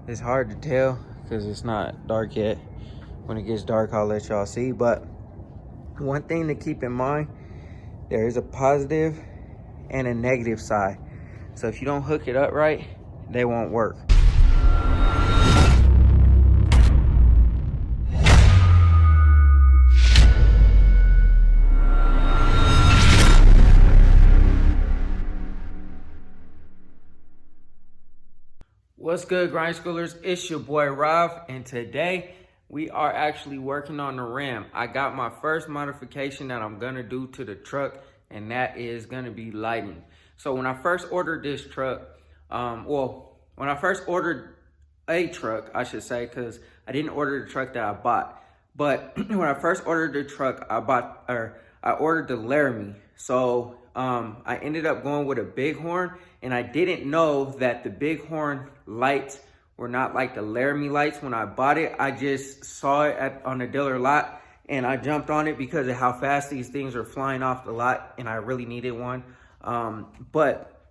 It's hard to tell because it's not dark yet. When it gets dark, I'll let y'all see. But one thing to keep in mind, there is a positive and a negative side. So if you don't hook it up right, they won't work. What's good, grind schoolers? It's your boy Rob, and today we are actually working on the Ram. I got my first modification that I'm gonna do to the truck, and that is gonna be lighting. So when I first ordered this truck, when I first ordered a truck, I should say, because I didn't order the truck that I bought. But when I first ordered the truck, I ordered the Laramie. So I ended up going with a Bighorn, and I didn't know that the Bighorn lights were not like the Laramie lights. When I bought it, I just saw it on the dealer lot, and I jumped on it because of how fast these things are flying off the lot, and I really needed one. But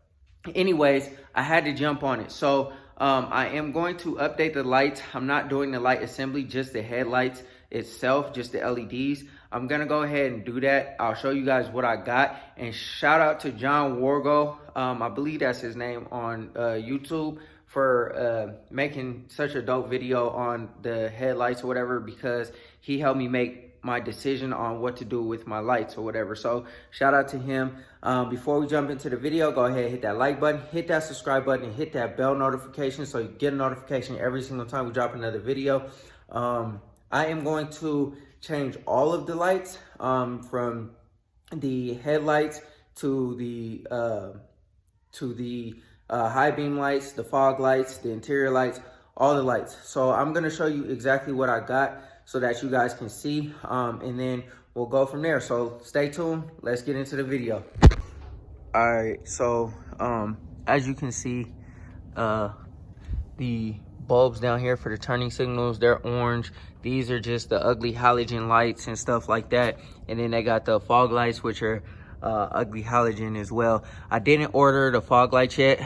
anyways, I had to jump on it. So I am going to update the lights. I'm not doing the light assembly, just the headlights itself, just the LEDs. I'm gonna go ahead and do that. I'll show you guys what I got. And shout out to John Wargo, I believe that's his name, on YouTube, for making such a dope video on the headlights or whatever, because he helped me make my decision on what to do with my lights or whatever. So shout out to him. Before we jump into the video, go ahead and hit that like button, hit that subscribe button, and hit that bell notification so you get a notification every single time we drop another video. I am going to change all of the lights, from the headlights to the high beam lights, the fog lights, the interior lights, all the lights. So I'm gonna show you exactly what I got so that you guys can see, and then we'll go from there. So stay tuned, let's get into the video. All right, so as you can see, the bulbs down here for the turning signals, they're orange. These are just the ugly halogen lights and stuff like that. And then they got the fog lights, which are ugly halogen as well. I didn't order the fog lights yet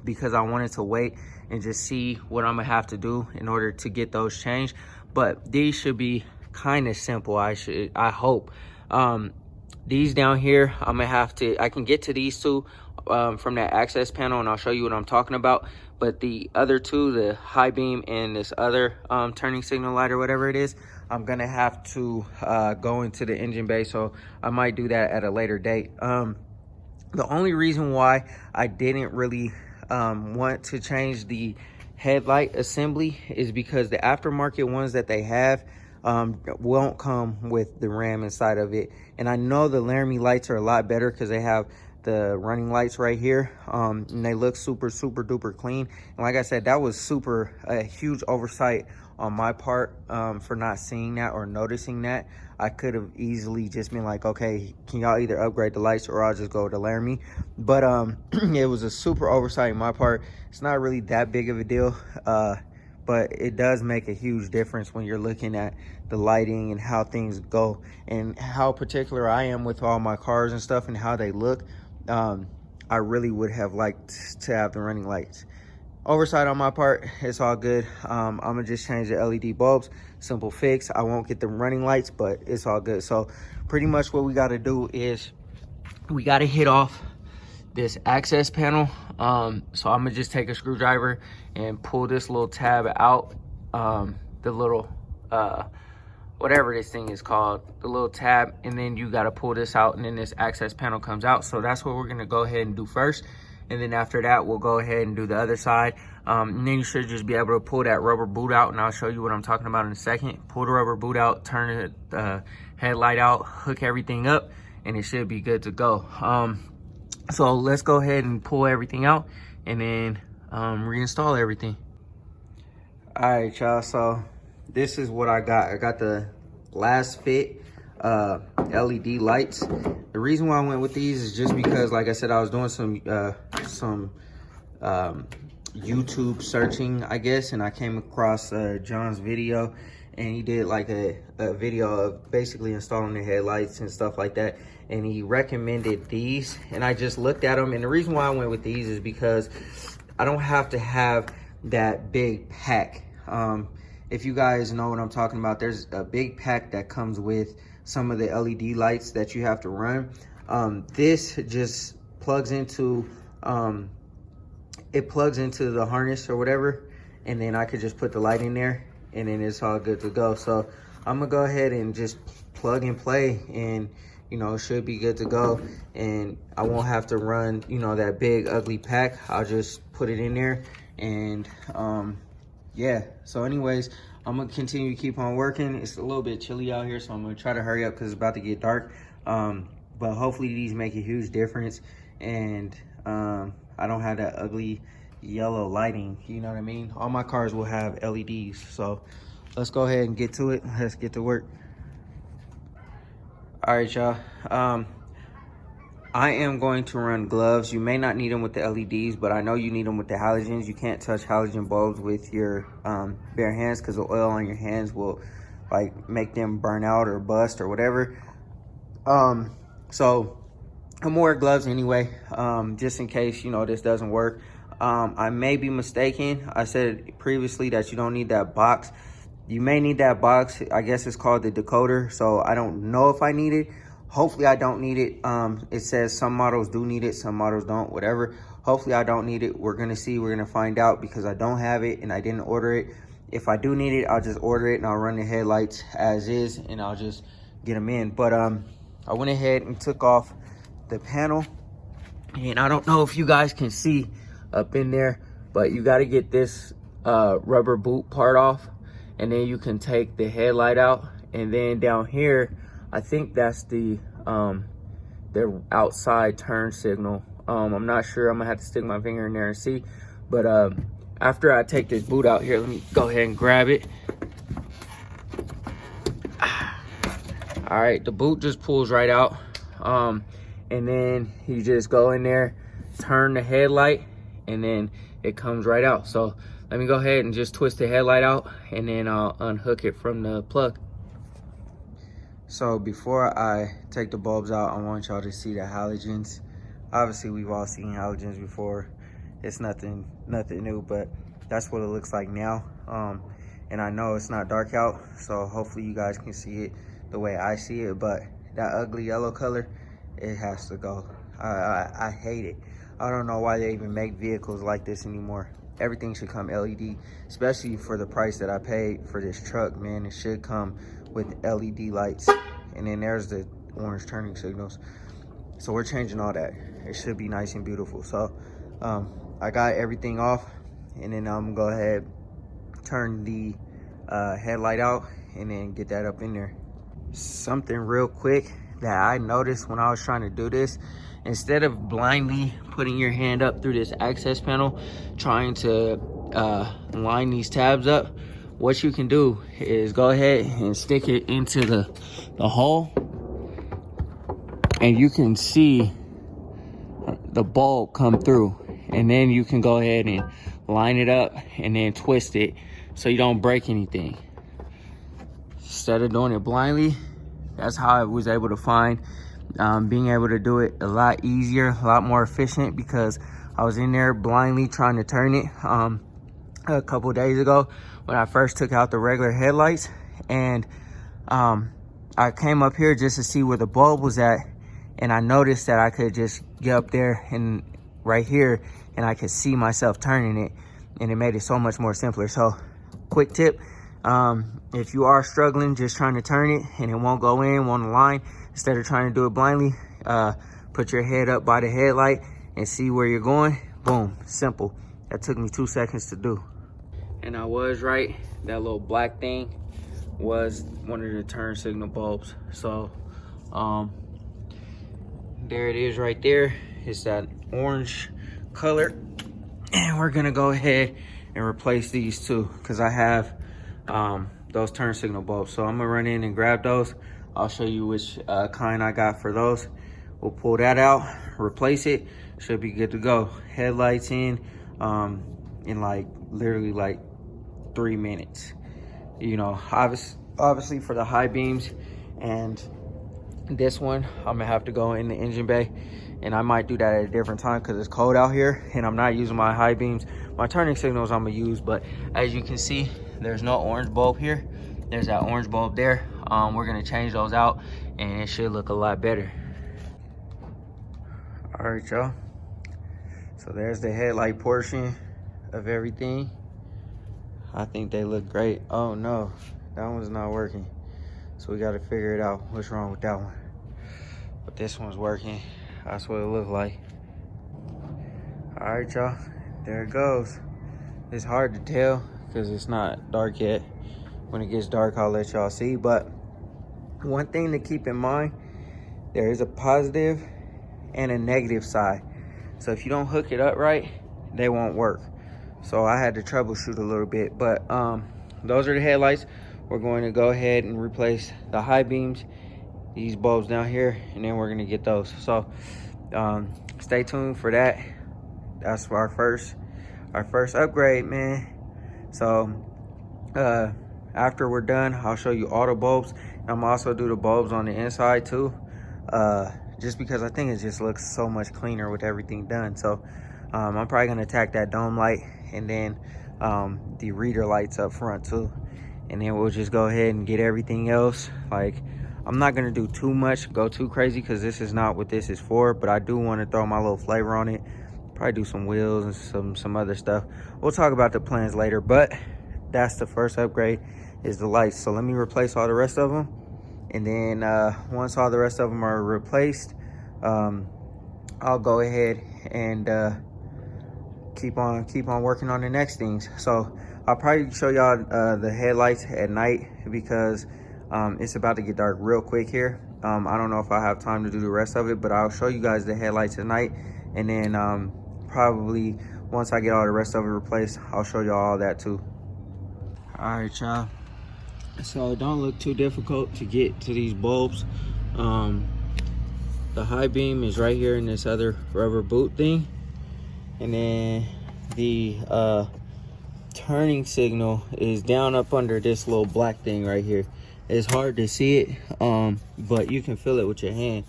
because I wanted to wait and just see what I'm gonna have to do in order to get those changed. But these should be kind of simple, I hope. These down here, I can get to these two from that access panel, and I'll show you what I'm talking about. But the other two, the high beam and this other turning signal light or whatever it is, I'm gonna have to go into the engine bay, so I might do that at a later date. The only reason why I didn't really want to change the headlight assembly is because the aftermarket ones that they have won't come with the Ram inside of it. And I know the Laramie lights are a lot better because they have the running lights right here, and they look super duper clean. And like I said, that was a huge oversight on my part for not seeing that or noticing that. I could have easily just been like, okay, can y'all either upgrade the lights or I'll just go to Laramie. But it was a super oversight on my part. It's not really that big of a deal, but it does make a huge difference when you're looking at the lighting and how things go and how particular I am with all my cars and stuff and how they look. I really would have liked to have the running lights. Oversight on my part, it's all good. I'm gonna just change the LED bulbs, simple fix. I won't get the running lights, but it's all good. So pretty much what we gotta do is we gotta hit off this access panel. So I'm gonna just take a screwdriver and pull this little tab out, the little whatever this thing is called, the little tab, and then you got to pull this out, and then this access panel comes out. So that's what we're going to go ahead and do first, and then after that we'll go ahead and do the other side, and then you should just be able to pull that rubber boot out, and I'll show you what I'm talking about in a second. Pull the rubber boot out, turn the headlight out, hook everything up, and it should be good to go. So let's go ahead and pull everything out and then reinstall everything. All right, y'all, so this is what I got. I got the last fit LED lights. The reason why I went with these is just because, like I said, I was doing some YouTube searching, I guess, and I came across John's video, and he did like a video of basically installing the headlights and stuff like that, and he recommended these, and I just looked at them. And the reason why I went with these is because I don't have to have that big pack. If you guys know what I'm talking about, there's a big pack that comes with some of the LED lights that you have to run. This just plugs into, it plugs into the harness or whatever, and then I could just put the light in there, and then it's all good to go. So I'm gonna go ahead and just plug and play, and you know, it should be good to go. And I won't have to run, you know, that big ugly pack. I'll just put it in there, and yeah. So anyways, I'm gonna continue to keep on working. It's a little bit chilly out here, so I'm gonna try to hurry up because it's about to get dark. But hopefully these make a huge difference, and I don't have that ugly yellow lighting, you know what I mean? All my cars will have LEDs. So let's go ahead and get to it. Let's get to work. All right, y'all. I am going to run gloves. You may not need them with the LEDs, but I know you need them with the halogens. You can't touch halogen bulbs with your bare hands because the oil on your hands will like make them burn out or bust or whatever. So I'm gonna wear gloves anyway, just in case, you know, this doesn't work. I may be mistaken. I said previously that you don't need that box. You may need that box. I guess it's called the decoder. So I don't know if I need it. Hopefully I don't need it. It says some models do need it, some models don't, whatever. Hopefully I don't need it. We're gonna see, we're gonna find out, because I don't have it and I didn't order it. If I do need it, I'll just order it and I'll run the headlights as is and I'll just get them in. But I went ahead and took off the panel, and I don't know if you guys can see up in there, but you got to get this rubber boot part off, and then you can take the headlight out. And then down here, I think that's the outside turn signal. I'm not sure. I'm gonna have to stick my finger in there and see. But after I take this boot out here, let me go ahead and grab it. All right, the boot just pulls right out. And then you just go in there, turn the headlight, and then it comes right out. So let me go ahead and just twist the headlight out, and then I'll unhook it from the plug. So before I take the bulbs out, I want y'all to see the halogens. Obviously, we've all seen halogens before. It's nothing new, but that's what it looks like now. And I know it's not dark out, so hopefully you guys can see it the way I see it. But that ugly yellow color, it has to go. I hate it. I don't know why they even make vehicles like this anymore. Everything should come LED, especially for the price that I paid for this truck, man. It should come with LED lights. And then there's the orange turning signals. So we're changing all that. It should be nice and beautiful. So I got everything off, and then I'm gonna go ahead, turn the headlight out, and then get that up in there. Something real quick that I noticed when I was trying to do this, instead of blindly putting your hand up through this access panel trying to line these tabs up, what you can do is go ahead and stick it into the hole, and you can see the bulb come through, and then you can go ahead and line it up and then twist it so you don't break anything. Instead of doing it blindly, that's how I was able to find being able to do it a lot easier, a lot more efficient, because I was in there blindly trying to turn it a couple days ago when I first took out the regular headlights. And I came up here just to see where the bulb was at, and I noticed that I could just get up there and right here, and I could see myself turning it, and it made it so much more simpler. So quick tip, if you are struggling just trying to turn it and it won't go in, won't align, instead of trying to do it blindly, put your head up by the headlight and see where you're going. Boom, simple. That took me 2 seconds to do. And I was right, that little black thing was one of the turn signal bulbs. So there it is right there. It's that orange color, and we're gonna go ahead and replace these two, because I have those turn signal bulbs. So I'm gonna run in and grab those. I'll show you which kind I got for those. We'll pull that out, replace it, should be good to go. Headlights in like literally like 3 minutes. You know, obviously for the high beams and This one, I'm gonna have to go in the engine bay, and I might do that at a different time because it's cold out here and I'm not using my high beams. My turning signals I'm gonna use, but as you can see, there's no orange bulb here. There's that orange bulb there. We're gonna change those out and it should look a lot better. All right, y'all. So there's the headlight portion of everything. I think they look great. Oh no, that one's not working. So we gotta figure it out, what's wrong with that one. But this one's working. That's what it looked like. All right, y'all, there it goes. It's hard to tell because it's not dark yet. When it gets dark, I'll let y'all see. But one thing to keep in mind, there is a positive and a negative side. So if you don't hook it up right, they won't work. So I had to troubleshoot a little bit, but those are the headlights. We're going to go ahead and replace the high beams, these bulbs down here, and then we're gonna get those. So stay tuned for that. That's our first upgrade, man. So after we're done, I'll show you all the bulbs. I'm also do the bulbs on the inside too, just because I think it just looks so much cleaner with everything done. So I'm probably gonna attack that dome light and then the reader lights up front too, and then we'll just go ahead and get everything else. Like, I'm not gonna do too much, go too crazy, because this is not what this is for, but I do want to throw my little flavor on it. Probably do some wheels and some other stuff. We'll talk about the plans later, but that's the first upgrade, is the lights. So let me replace all the rest of them, and then once all the rest of them are replaced, I'll go ahead and keep on working on the next things. So I'll probably show y'all the headlights at night, because it's about to get dark real quick here. I don't know if I have time to do the rest of it, but I'll show you guys the headlights at night, and then probably once I get all the rest of it replaced, I'll show y'all all that too. All right, y'all, so don't look too difficult to get to these bulbs. The high beam is right here in this other rubber boot thing, and then the turning signal is down up under this little black thing right here. It's hard to see it, but you can feel it with your hand.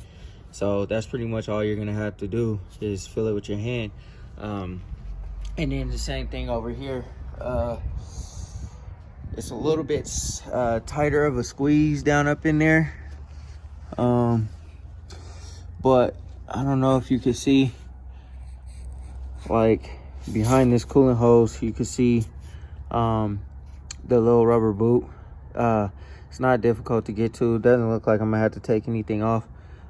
So that's pretty much all you're gonna have to do, is feel it with your hand. And then the same thing over here. It's a little bit tighter of a squeeze down up in there. But I don't know if you can see, like behind this coolant hose, you can see the little rubber boot. It's not difficult to get to. It doesn't look like I'm gonna have to take anything off,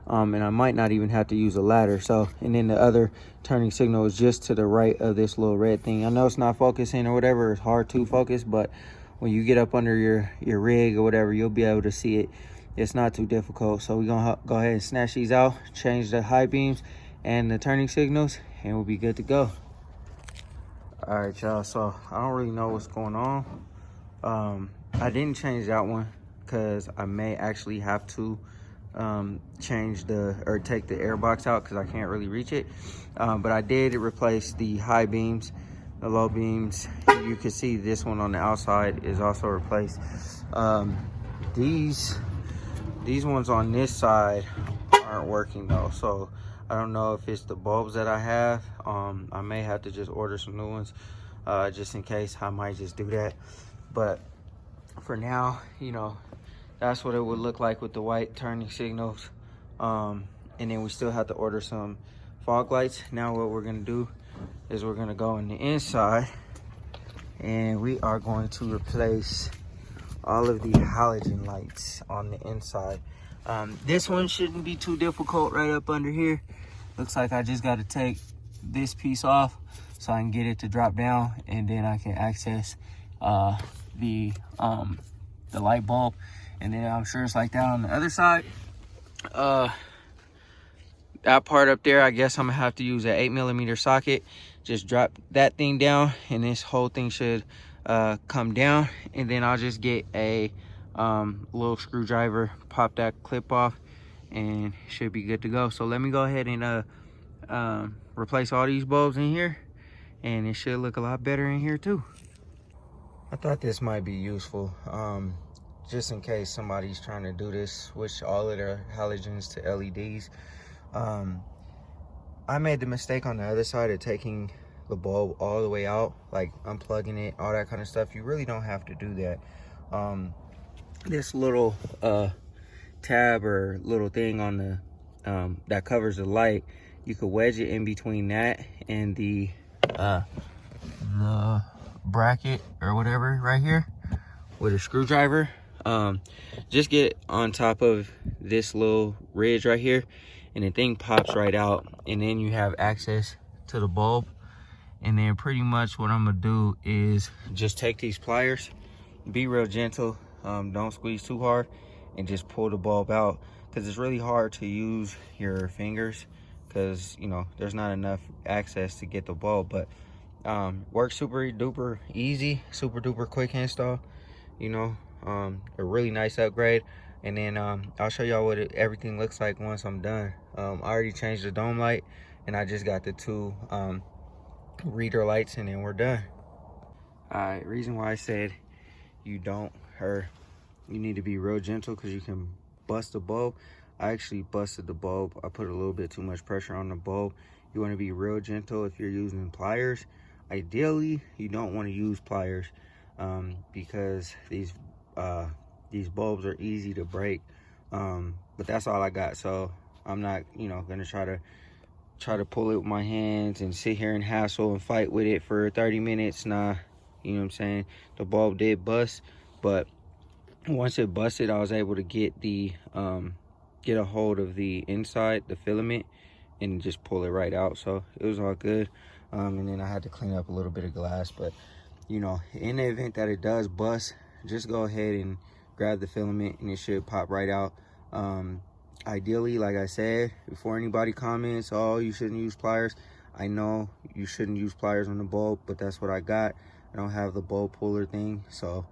and I might not even have to use a ladder. So, and then the other turning signal is just to the right of this little red thing. I know it's not focusing or whatever, it's hard to focus, but when you get up under your rig or whatever, you'll be able to see it. It's not too difficult. So we're gonna go ahead and snatch these out, change the high beams and the turning signals, and we'll be good to go. All right, y'all, so I don't really know what's going on. I didn't change that one because I may actually have to change take the air box out, because I can't really reach it. But I did replace the high beams, the low beams. You can see this one on the outside is also replaced. These ones on this side aren't working though, so I don't know if it's the bulbs that I have. I may have to just order some new ones, just in case. I might just do that. But for now, you know, that's what it would look like with the white turning signals. And then we still have to order some fog lights. Now what we're gonna do is we're gonna go in the inside, and we are going to replace all of the halogen lights on the inside. This one shouldn't be too difficult right up under here. Looks like I just got to take this piece off so I can get it to drop down, and then I can access the light bulb. And then I'm sure it's like that on the other side. That part up there, I guess I'm gonna have to use an 8mm socket. Just drop that thing down, and this whole thing should come down, and then I'll just get a little screwdriver, pop that clip off, and should be good to go. So let me go ahead and replace all these bulbs in here, and it should look a lot better in here too. I thought this might be useful. just in case somebody's trying to do this, switch all of their halogens to LEDs. I made the mistake on the other side of taking the bulb all the way out, like unplugging it, all that kind of stuff. You really don't have to do that. This little tab or little thing on the that covers the light, you could wedge it in between that and the bracket or whatever right here with a screwdriver. Just get on top of this little ridge right here, and the thing pops right out, and then you have access to the bulb. And then pretty much what I'm gonna do is just take these pliers, be real gentle, don't squeeze too hard, and just pull the bulb out, because it's really hard to use your fingers because, you know, there's not enough access to get the bulb. But works super duper easy, super duper quick install, you know. A really nice upgrade. And then I'll show y'all what everything looks like once I'm done. I already changed the dome light, and I just got the two reader lights, and then we're done. Alright, reason why I said you need to be real gentle, because you can bust the bulb. I actually busted the bulb. I put a little bit too much pressure on the bulb. You want to be real gentle if you're using pliers. Ideally, you don't want to use pliers because these bulbs are easy to break. But that's all I got. So I'm not, you know, gonna try to pull it with my hands and sit here and hassle and fight with it for 30 minutes. Nah, you know what I'm saying? The bulb did bust, but once it busted, I was able to get a hold of the inside, the filament, and just pull it right out. So it was all good. And then I had to clean up a little bit of glass, but you know, in the event that it does bust, just go ahead and grab the filament and it should pop right out. Ideally, like I said, before anybody comments, oh, you shouldn't use pliers, I know you shouldn't use pliers on the bulb, but that's what I got. I don't have the bulb puller thing, so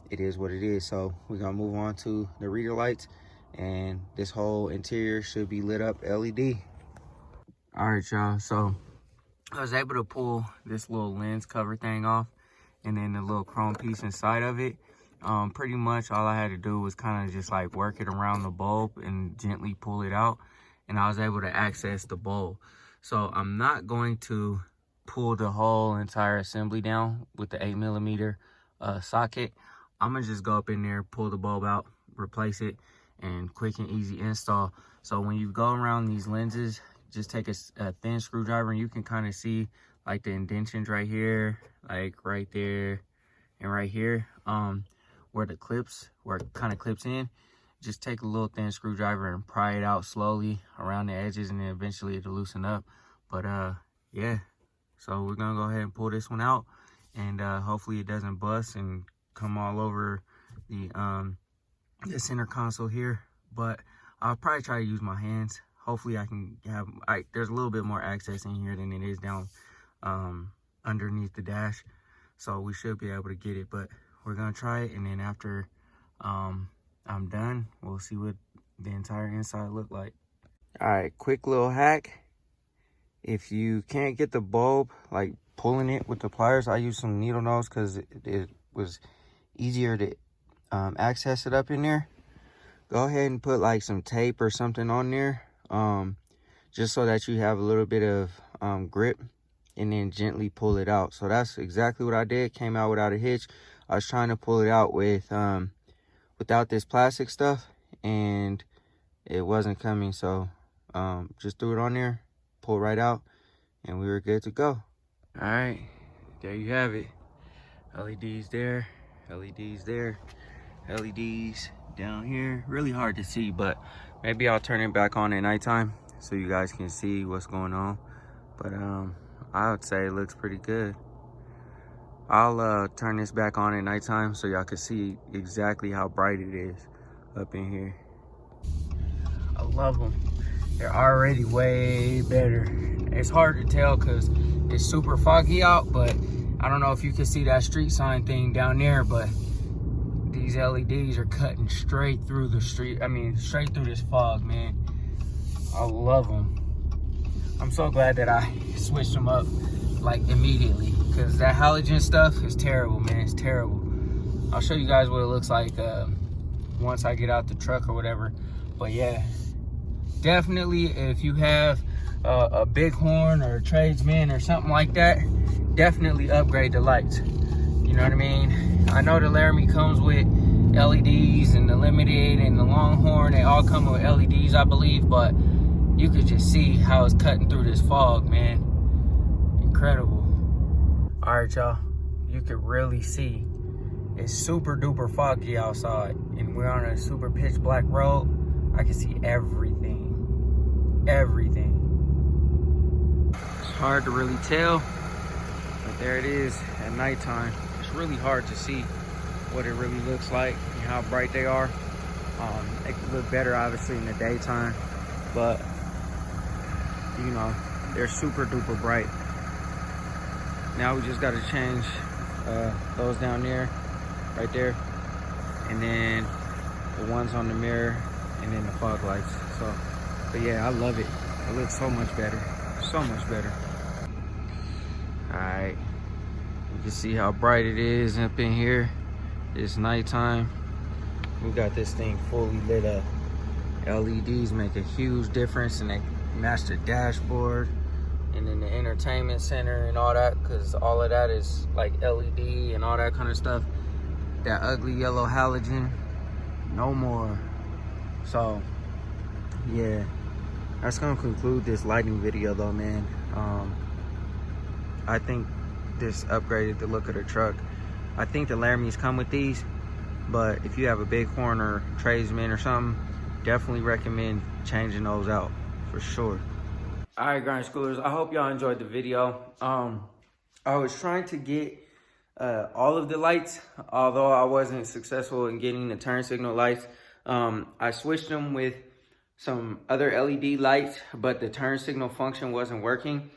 it is what it is. So we're gonna move on to the reader lights, and this whole interior should be lit up LED. All right, y'all, so I was able to pull this little lens cover thing off, and then the little chrome piece inside of it. Pretty much all I had to do was kind of just like work it around the bulb and gently pull it out, and I was able to access the bulb. So I'm not going to pull the whole entire assembly down with the 8mm socket. I'm gonna just go up in there, pull the bulb out, replace it, and quick and easy install. So when you go around these lenses, just take a thin screwdriver, and you can kind of see like the indentions right here, like right there and right here, where it kind of clips in. Just take a little thin screwdriver and pry it out slowly around the edges, and then eventually it'll loosen up. But yeah, so we're gonna go ahead and pull this one out, and hopefully it doesn't bust and come all over the center console here. But I'll probably try to use my hands. Hopefully I can have, there's a little bit more access in here than it is down underneath the dash, so we should be able to get it. But we're gonna try it, and then after I'm done, we'll see what the entire inside look like. All right, quick little hack. If you can't get the bulb, like pulling it with the pliers, I use some needle nose because it was easier to access it up in there. Go ahead and put like some tape or something on there, just so that you have a little bit of grip, and then gently pull it out. So that's exactly what I did. Came out without a hitch. I was trying to pull it out with without this plastic stuff, and it wasn't coming. So just threw it on there, pull right out, and we were good to go. All right, there you have it. LEDs there, LEDs there, LEDs down here. Really hard to see, but maybe I'll turn it back on at nighttime so you guys can see what's going on. But I would say it looks pretty good. I'll turn this back on at nighttime so y'all can see exactly how bright it is up in here. I love them. They're already way better. It's hard to tell because it's super foggy out, but I don't know if you can see that street sign thing down there, but these LEDs are cutting straight through the street. I mean, straight through this fog, man. I love them. I'm so glad that I switched them up like immediately, because that halogen stuff is terrible, man. It's terrible. I'll show you guys what it looks like once I get out the truck or whatever. But yeah, definitely if you have a big horn or a tradesman or something like that, definitely upgrade the lights. You know what I mean? I know the Laramie comes with LEDs, and the Limited and the Longhorn, they all come with LEDs, I believe, but you could just see how it's cutting through this fog, man. Incredible. All right, y'all, you can really see it's super duper foggy outside, and we're on a super pitch black road. I can see everything, everything. It's hard to really tell, but there it is at nighttime. It's really hard to see what it really looks like and how bright they are. They could look better obviously in the daytime, but you know, they're super duper bright. Now we just got to change those down there, right there, and then the ones on the mirror, and then the fog lights. So, but yeah, I love it. It looks so much better, so much better. All right, you can see how bright it is up in here. It's nighttime. We got this thing fully lit up. LEDs make a huge difference, and they match the dashboard and then the entertainment center and all that, because all of that is like LED and all that kind of stuff. That ugly yellow halogen, no more. So yeah, that's gonna conclude this lighting video though, man. I think this upgraded the look of the truck. I think the Laramies come with these, but if you have a big horn or tradesman or something, definitely recommend changing those out for sure. All right, grind schoolers, I hope y'all enjoyed the video. I was trying to get all of the lights, although I wasn't successful in getting the turn signal lights. I switched them with some other LED lights, but the turn signal function wasn't working.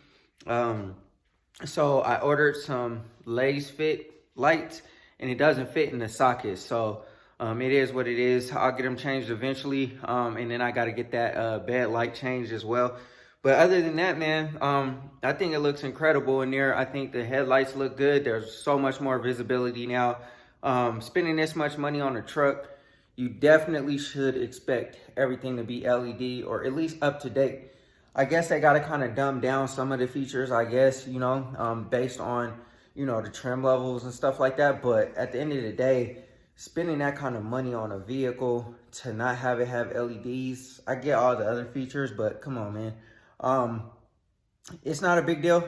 So I ordered some Lays fit lights, and it doesn't fit in the socket. So it is what it is. I'll get them changed eventually, and then I got to get that bed light changed as well. But other than that, man, I think it looks incredible in there. I think the headlights look good. There's so much more visibility now. Spending this much money on a truck, you definitely should expect everything to be LED, or at least up to date. I guess they got to kind of dumb down some of the features, I guess, you know, based on, you know, the trim levels and stuff like that. But at the end of the day, spending that kind of money on a vehicle to not have it have LEDs, I get all the other features, but come on, man. It's not a big deal.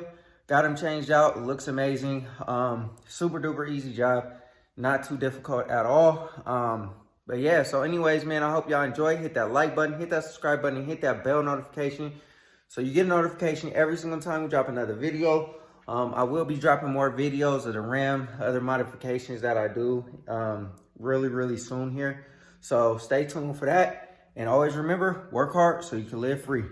Got them changed out. It looks amazing. Super duper easy job. Not too difficult at all. But yeah, so anyways, man, I hope y'all enjoy. Hit that like button, hit that subscribe button, hit that bell notification, so you get a notification every single time we drop another video. I will be dropping more videos of the Ram, other modifications that I do really soon here. So stay tuned for that. And always remember, work hard so you can live free.